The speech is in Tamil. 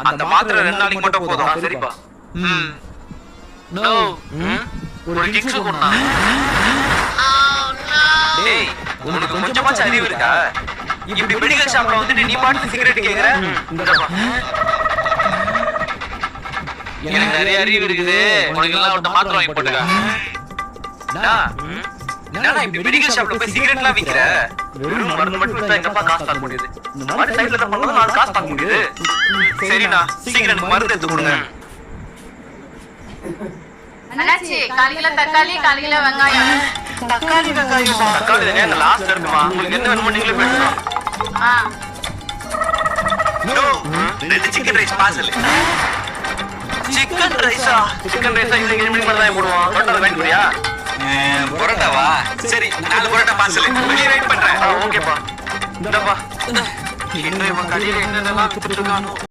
அந்த மாத்திரை 2 நாளைக்கு மட்டும் போதும். சரிப்பா. நோ. ஒரு கிக்ஸ் கொண்டா. டேய், உனக்கு கொஞ்சமாச்சும் அறிவு இருக்கா? இப்படி மெடிக்கல் ஷாப்ல வந்துட்டு நீ பாட்டு சிகரெட் கேக்குற? எனக்கு நிறைய அறிவு இருக்குது. உனக்கு எல்லாம் ஒரு மாத்திரை வாங்கி போட்டுக்க. என்னடா இப்படி மெடிக்கல் ஷாப்ல போய் சிகரெட்லாம் விக்கிற? வெறும் மருந்து மட்டும் வித்தா எங்கப்பா காசு தாங்க முடியுது? இந்த மாதிரி சைடுல தான் பண்ணா நான் காசு தாங்க முடியுது. சரிண்ணா, சீக்கிரம் எனக்கு மருந்து எடுத்து கொடுங்க. அண்ணாச்சி, 1/4 கிலோ தக்காளி, 1/4 கிலோ வெங்காயம். தக்காளி எங்க லாஸ்ட் இருக்குமா? உங்களுக்கு என்ன வேணுமோ நீங்களே பேசுங்க. No, 2 chicken rice parcel. Chicken ரைஸா இந்த கிளம்பி மட்டும் தான் போடுவோம். பரோட்டா வேணும்றியா? பரோட்டாவா? சரி, 4 பரோட்டா பார்சல். வெளியே வெயிட் பண்றேன். ஓகேப்பா. இந்தப்பா. என்ன இவன் கடையில என்னென்னலாம் வித்துட்டு இருக்கானோ?